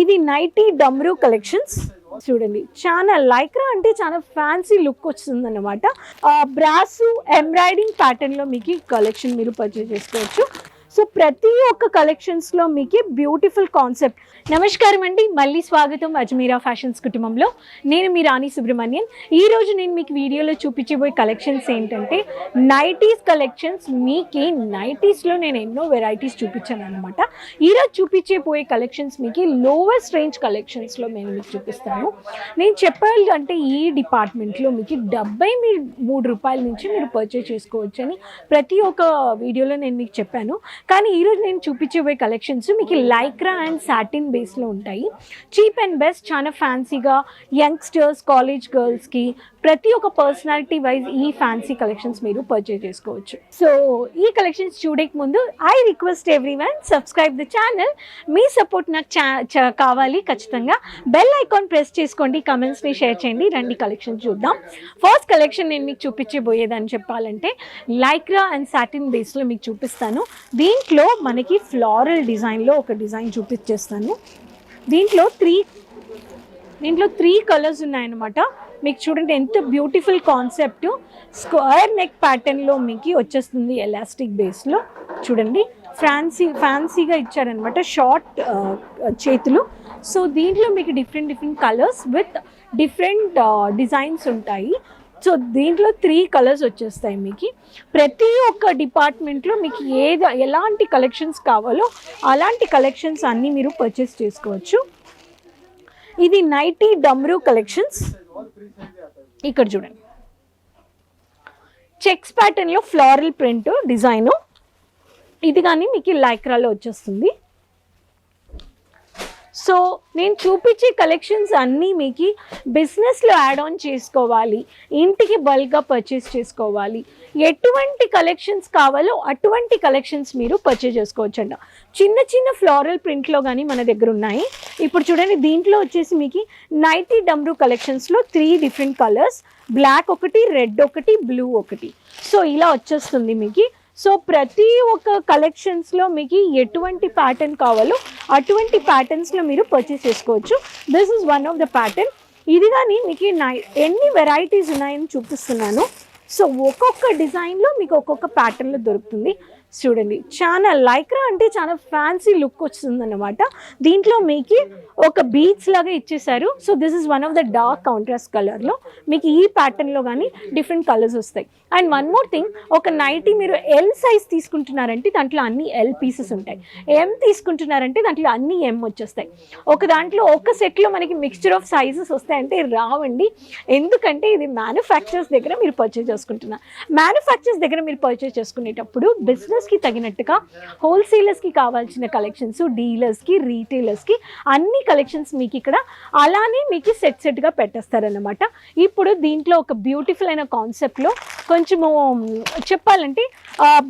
ఇది nightie డమ్రూ collections చూడండి. చాలా లైక్రా అంటే చాలా ఫ్యాన్సీ లుక్ వస్తుంది అనమాట. బ్రాసు ఎంబ్రాయిడింగ్ ప్యాటర్న్లో మీకు కలెక్షన్ మీరు పర్చేస్ చేసుకోవచ్చు. సో ప్రతి ఒక్క కలెక్షన్స్లో మీకు బ్యూటిఫుల్ కాన్సెప్ట్. నమస్కారం అండి, మళ్ళీ స్వాగతం అజ్మీరా ఫ్యాషన్స్ కుటుంబంలో. నేను మీ రాణి సుబ్రహ్మణ్యన్. ఈరోజు నేను మీకు వీడియోలో చూపించబోయే కలెక్షన్స్ ఏంటంటే నైటీస్ కలెక్షన్స్. మీకు నైటీస్లో నేను ఎన్నో వెరైటీస్ చూపించాను అనమాట. ఈరోజు చూపించబోయే కలెక్షన్స్ మీకు లోవెస్ట్ రేంజ్ కలెక్షన్స్లో నేను మీకు చూపిస్తాను. నేను చెప్పాలి అంటే ఈ డిపార్ట్మెంట్లో మీకు 73 రూపాయల నుంచి మీరు పర్చేస్ చేసుకోవచ్చు అని ప్రతి ఒక్క వీడియోలో నేను మీకు చెప్పాను. కానీ ఈరోజు నేను చూపించబోయే కలెక్షన్స్ మీకు లైక్రా అండ్ సాటిన్ బేస్లో ఉంటాయి. చీప్ అండ్ బెస్ట్, చాలా ఫ్యాన్సీగా యంగ్స్టర్స్, కాలేజ్ గర్ల్స్కి ప్రతి ఒక్క పర్సనాలిటీ వైజ్ ఈ ఫ్యాన్సీ కలెక్షన్స్ మీరు పర్చేస్ చేసుకోవచ్చు. సో ఈ కలెక్షన్స్ చూడక ముందు I request everyone subscribe the channel. Me support నాకు కావాలి. ఖచ్చితంగా బెల్ ఐకాన్ ప్రెస్ చేసుకోండి, కమెంట్స్ని షేర్ చేయండి. రండి కలెక్షన్స్ చూద్దాం. ఫస్ట్ కలెక్షన్ నేను మీకు చూపించబోయేదని చెప్పాలంటే లైక్రా అండ్ సాటిన్ బేస్లో మీకు చూపిస్తాను. దీంట్లో మనకి ఫ్లోరల్ డిజైన్లో ఒక డిజైన్ చూపించేస్తాను. దీంట్లో త్రీ కలర్స్ ఉన్నాయన్నమాట. మీకు చూడండి ఎంత బ్యూటిఫుల్ కాన్సెప్ట్. స్క్వేర్ నెక్ ప్యాటర్న్లో మీకు వచ్చేస్తుంది ఎలాస్టిక్ బేస్లో. చూడండి ఫ్యాన్సీగా ఇచ్చారనమాట, షార్ట్ చేతులు. సో దీంట్లో మీకు different colours with different designs ఉంటాయి. సో దీంట్లో 3 కలర్స్ వచ్చేస్తాయి మీకు. ప్రతి ఒక్క డిపార్ట్మెంట్లో మీకు ఎలాంటి కలెక్షన్స్ కావాలో అలాంటి కలెక్షన్స్ అన్నీ మీరు పర్చేస్ చేసుకోవచ్చు. ఇది నైటీ డమ్రూ కలెక్షన్స్. ఇక్కడ చూడండి, చెక్స్ ప్యాటర్న్లో ఫ్లోరల్ ప్రింట్ డిజైను. ఇది కానీ మీకు లైక్రాలో వచ్చేస్తుంది. సో నేను చూపించే కలెక్షన్స్ అన్నీ మీకు బిజినెస్లో యాడ్ ఆన్ చేసుకోవాలి, ఇంటికి బల్క్గా పర్చేస్ చేసుకోవాలి, ఎటువంటి కలెక్షన్స్ కావాలో అటువంటి కలెక్షన్స్ మీరు పర్చేస్ చేసుకోవచ్చు అంట. చిన్న ఫ్లోరల్ ప్రింట్లో కానీ మన దగ్గర ఉన్నాయి. ఇప్పుడు చూడండి, దీంట్లో వచ్చేసి మీకు నైటీ డమ్రూ కలెక్షన్స్లో 3 డిఫరెంట్ కలర్స్, బ్లాక్ ఒకటి, రెడ్ ఒకటి, బ్లూ ఒకటి. సో ఇలా వచ్చేస్తుంది మీకు. సో ప్రతి ఒక్క కలెక్షన్స్లో మీకు ఎటువంటి ప్యాటర్న్ కావాలో అటువంటి ప్యాటర్న్స్లో మీరు పర్చేస్ చేసుకోవచ్చు. This is one of the pattern. ఇది కానీ మీకు ఎన్ని వెరైటీస్ ఉన్నాయని చూపిస్తున్నాను. సో ఒక్కొక్క డిజైన్లో మీకు ఒక్కొక్క ప్యాటర్న్లో దొరుకుతుంది. చూడండి, చాలా లైక్రా అంటే చాలా ఫ్యాన్సీ లుక్ వస్తుంది అన్నమాట. దీంట్లో మీకు ఒక బీడ్స్ లాగా ఇచ్చేసారు. So this is one of the dark contrast కలర్లో మీకు ఈ ప్యాటర్న్లో కానీ డిఫరెంట్ కలర్స్ వస్తాయి. అండ్ వన్ మోర్ థింగ్, ఒక నైటీ మీరు ఎల్ సైజ్ తీసుకుంటున్నారంటే దాంట్లో అన్ని ఎల్ పీసెస్ ఉంటాయి. ఎం తీసుకుంటున్నారంటే దాంట్లో అన్ని ఎం వచ్చేస్తాయి. ఒక దాంట్లో ఒక సెట్లో మనకి మిక్స్చర్ ఆఫ్ సైజెస్ వస్తాయంటే రావండి. ఎందుకంటే ఇది మ్యానుఫ్యాక్చర్స్ దగ్గర మీరు పర్చేస్ చేసుకుంటున్నారు. మ్యానుఫ్యాక్చర్స్ దగ్గర మీరు పర్చేస్ చేసుకునేటప్పుడు బిజినెస్కి తగినట్టుగా హోల్సేలర్స్కి కావాల్సిన కలెక్షన్స్, డీలర్స్కి, రీటైలర్స్కి అన్ని కలెక్షన్స్ మీకు ఇక్కడ అలానే మీకు సెట్గా పెట్టేస్తారన్నమాట. ఇప్పుడు దీంట్లో ఒక బ్యూటిఫుల్ అయిన కాన్సెప్ట్లో కొంచెము చెప్పాలంటే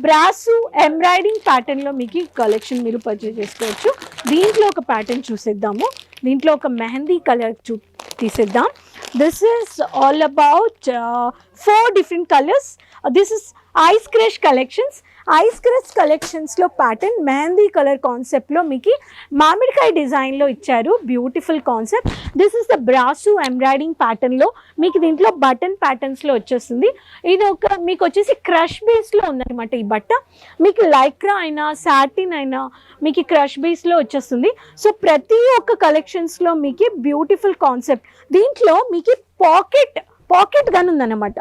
బ్రాసు ఎంబ్రాయిడింగ్ ప్యాటర్న్లో మీకు కలెక్షన్ మీరు పర్చేస్ చేసుకోవచ్చు. దీంట్లో ఒక ప్యాటర్న్ చూసేద్దాము. దీంట్లో ఒక మెహందీ కలర్ తీసేద్దాం. This is all about 4 different colours. This is ice crush collections. Ice crush కలెక్షన్స్లో ప్యాటర్న్ మెహందీ కలర్ కాన్సెప్ట్లో మీకు మామిడికాయ డిజైన్లో ఇచ్చారు. Beautiful concept. This is the brasso embroidering ప్యాటర్న్లో మీకు దీంట్లో బటన్ ప్యాటర్న్స్లో వచ్చేస్తుంది. ఇది మీకు వచ్చేసి క్రష్ బేస్లో ఉందన్నమాట. ఈ బట్ట మీకు లైక్రా అయినా సాటిన్ అయినా మీకు క్రష్ బేస్లో వచ్చేస్తుంది. సో ప్రతి ఒక్క కలెక్షన్స్లో మీకు బ్యూటిఫుల్ కాన్సెప్ట్. దీంట్లో మీకు పాకెట్ గన్ ఉందన్నమాట.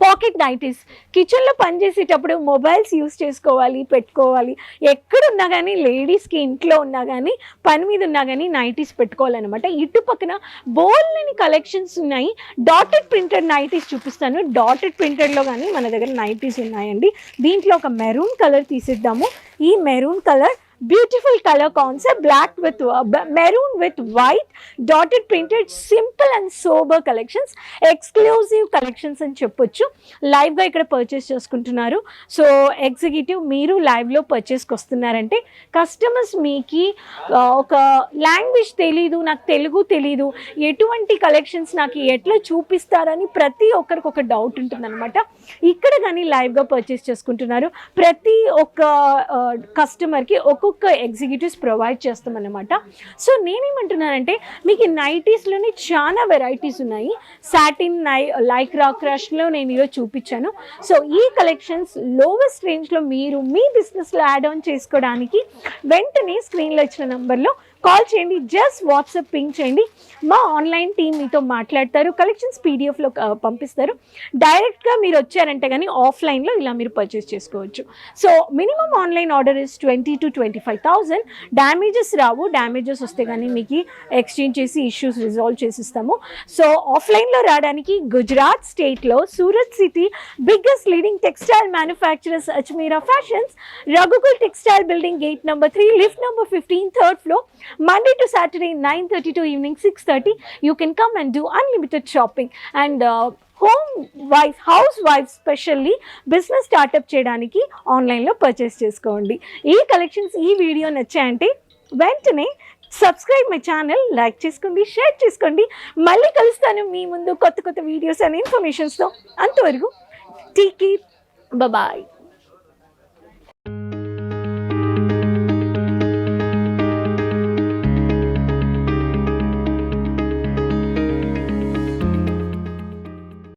పాకెట్ నైటీస్ కిచెన్లో పనిచేసేటప్పుడు మొబైల్స్ యూస్ చేసుకోవాలి, పెట్టుకోవాలి. ఎక్కడున్నా కానీ లేడీస్కి ఇంట్లో ఉన్నా కానీ పని మీద ఉన్నా కానీ నైటీస్ పెట్టుకోవాలన్నమాట. ఇటు పక్కన బోల్ని కలెక్షన్స్ ఉన్నాయి. డాటెడ్ ప్రింటెడ్ నైటీస్ చూపిస్తాను. డాటెడ్ ప్రింటెడ్లో కానీ మన దగ్గర నైటీస్ ఉన్నాయండి. దీంట్లో ఒక మెరూన్ కలర్ తీసిద్దాము. ఈ maroon colour beautiful colour concept, black with maroon with white dotted printed, simple and sober collections, exclusive collections అని చెప్పొచ్చు. లైవ్గా ఇక్కడ పర్చేస్ చేసుకుంటున్నారు. సో ఎగ్జిక్యూటివ్ మీరు లైవ్లో పర్చేస్కి వస్తున్నారంటే కస్టమర్స్ మీకు ఒక లాంగ్వేజ్ తెలీదు, నాకు తెలుగు తెలీదు, ఎటువంటి కలెక్షన్స్ నాకు ఎట్లా చూపిస్తారని ప్రతి ఒక్కరికి ఒక డౌట్ ఉంటుందన్నమాట. ఇక్కడ కానీ లైవ్గా పర్చేస్ చేసుకుంటున్నారు. ప్రతి ఒక్క కస్టమర్కి ఒక్కొక్క ఒక్క ఎగ్జిక్యూటివ్స్ ప్రొవైడ్ చేస్తామన్నమాట. సో నేనేమంటున్నానంటే మీకు నైటీస్లోనే చాలా వెరైటీస్ ఉన్నాయి. సాటిన్ లైక్రా క్రష్లో నేను ఈరోజు చూపించాను. సో ఈ కలెక్షన్స్ లోవెస్ట్ రేంజ్లో మీరు మీ బిజినెస్లో యాడ్ ఆన్ చేసుకోవడానికి వెంటనే స్క్రీన్లో ఇచ్చిన నెంబర్లో కాల్ చేయండి, జస్ట్ వాట్సాప్ పింగ్ చేయండి. మా ఆన్లైన్ టీం మీతో మాట్లాడతారు, కలెక్షన్స్ పీడిఎఫ్లో పంపిస్తారు. డైరెక్ట్గా మీరు వచ్చారంటే కానీ ఆఫ్లైన్లో ఇలా మీరు పర్చేస్ చేసుకోవచ్చు. So minimum online order is 20,000 to 25,000. Damages Rao, damages వస్తే కానీ మీకు ఎక్స్చేంజ్ చేసి ఇష్యూస్ రిజాల్వ్ చేసిస్తాము. సో ఆఫ్లైన్లో రావడానికి గుజరాత్ స్టేట్లో Surat city biggest leading textile manufacturers Ajmeera fashions, Raghukul textile building, gate number 3, lift number 15, 3rd floor. Monday to Saturday 9:30 to evening 6:30. You can come and do unlimited shopping. And house wife specially business startup చేయడానికి ఆన్లైన్లో purchase చేసుకోండి. ఈ collections ఈ video నచ్చాయంటే వెంటనే subscribe my channel, like చేసుకోండి, share చేసుకోండి. మళ్ళీ కలుస్తాను మీ ముందు కొత్త కొత్త వీడియోస్ అండ్ ఇన్ఫర్మేషన్స్తో. అంతవరకు టేక్ కేర్, బాయ్.